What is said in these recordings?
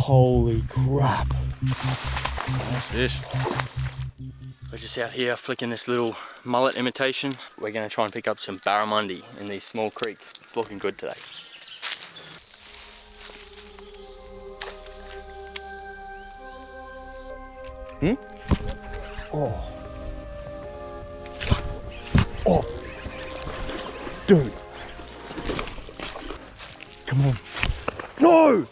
Holy crap. Nice fish. We're just out here flicking this little mullet imitation. We're going to try and pick up some barramundi in these small creeks. It's looking good today. Oh. Oh. Dude. Come on. No!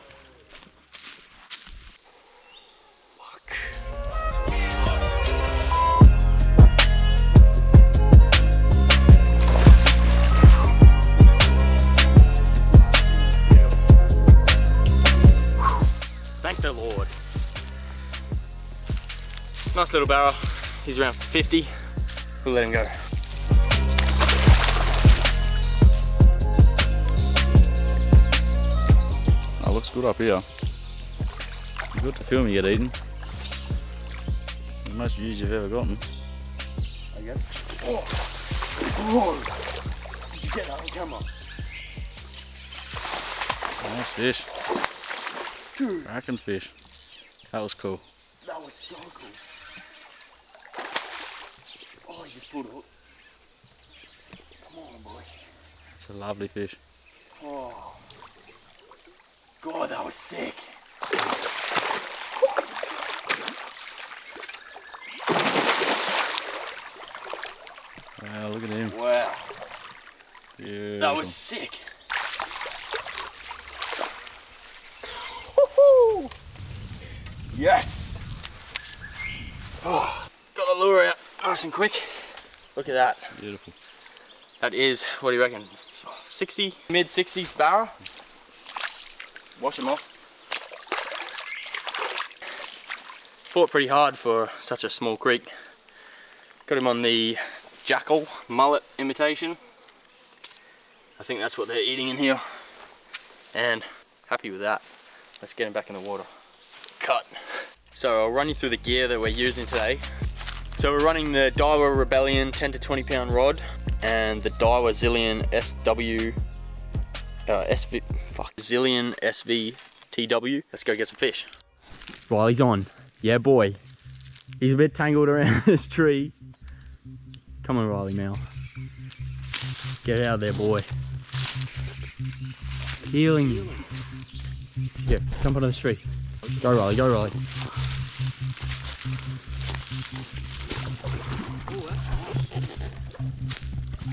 Thank the Lord. Nice little barra. He's around 50. We'll let him go. Oh, looks good up here. Good to film you get eaten. The most views you've ever gotten. I guess. Oh! Whoa! Did you get that on camera? Nice fish. Dude. Cracking fish. That was cool. That was so cool. Oh, you pulled it. Come on, boy. It's a lovely fish. Oh. God, that was sick. Wow, look at him. Wow. Beautiful. That was sick. Yes! Oh, got the lure out nice and quick. Look at that. Beautiful. That is, what do you reckon? 60, mid 60s barra. Wash him off. Fought pretty hard for such a small creek. Got him on the Jackal mullet imitation. I think that's what they're eating in here. And happy with that. Let's get him back in the water. Cut. So I'll run you through the gear that we're using today. So we're running the Daiwa Rebellion 10 to 20 pound rod and the Daiwa Zillion Zillion SV TW. Let's go get some fish. While he's on. Yeah, boy. He's a bit tangled around this tree. Come on, Riley Mal. Get out of there, boy. Healing. Yeah, jump onto the tree. Go, Riley, go, Riley.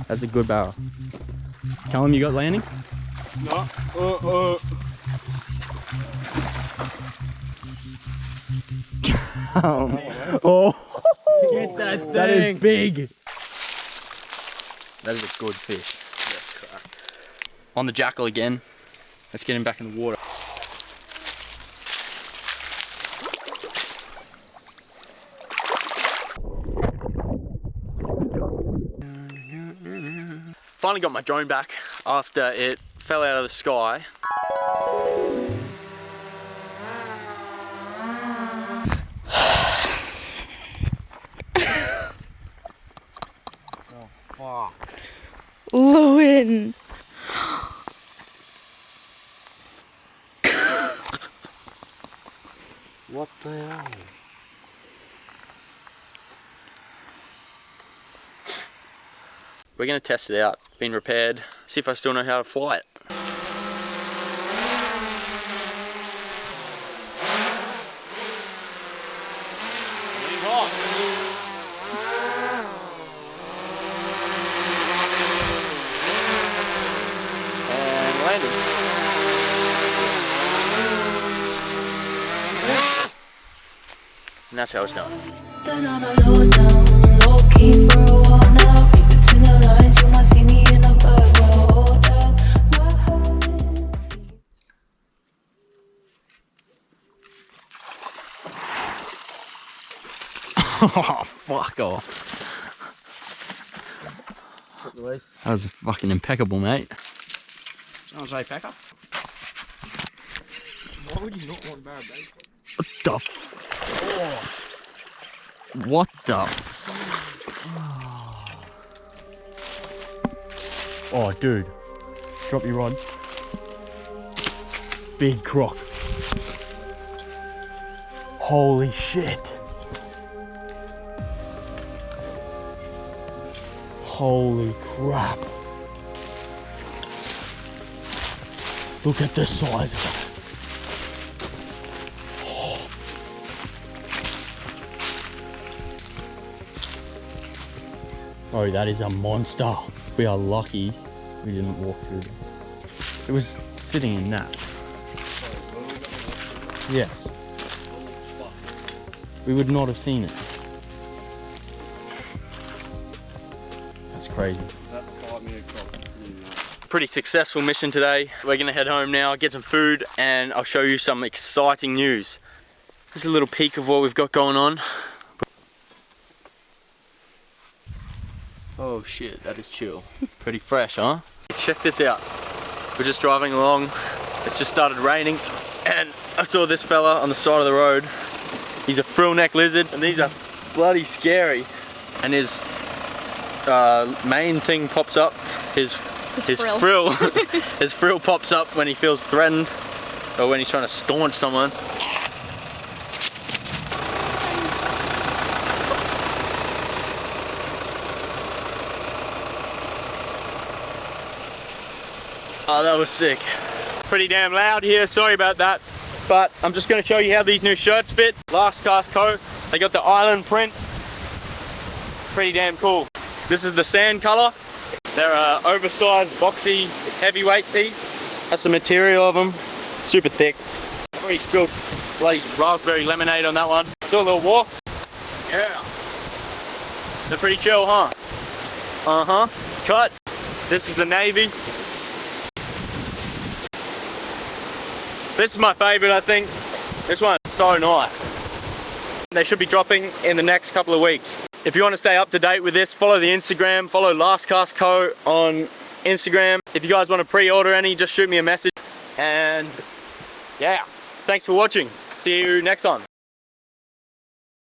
That's a good barrel. Tell him you got landing? No. Oh, Get that thing. that is big. That is a good fish. Yes, correct. On the Jackal again. Let's get him back in the water. Finally got my drone back after it fell out of the sky. Lewin. What the hell? We're gonna test it out. Been repaired. See if I still know how to fly it. And landed. And that's how it's done. Been on a low down, low key for a while now. Read between the lines, you might see me in a vibe. Hold up, my heart. Oh, fuck off. That was fucking impeccable, mate. Sounds like Packer. Why would you not want barra bait? What the? What the? Oh, dude. Drop your rod. Big croc. Holy shit. Holy crap. Look at the size of that. Oh, that is a monster. We are lucky we didn't walk through it. It was sitting in that. Yes. We would not have seen it. That's crazy. That 5 metre croc is sitting there. Pretty successful mission today. We're gonna head home now, get some food, and I'll show you some exciting news. This is a little peek of what we've got going on. Oh shit, that is chill. Pretty fresh, huh? Check this out. We're just driving along. It's just started raining, and I saw this fella on the side of the road. He's a frill neck lizard, and these are bloody scary. And his main thing pops up. His frill. His frill pops up when he feels threatened, or when he's trying to staunch someone. Oh, that was sick. Pretty damn loud here, sorry about that. But I'm just gonna show you how these new shirts fit. Lastcast Co. They got the island print. Pretty damn cool. This is the sand color. They're oversized, boxy, heavyweight tee. That's the material of them. Super thick. Already spilled bloody raspberry lemonade on that one. Do a little walk. Yeah. They're pretty chill, huh? Uh-huh. Cut. This is the navy. This is my favorite, I think. This one's so nice. They should be dropping in the next couple of weeks. If you want to stay up to date with this, follow the Instagram, follow Lastcast Co on Instagram. If you guys want to pre-order any, just shoot me a message. And yeah, thanks for watching. See you next time.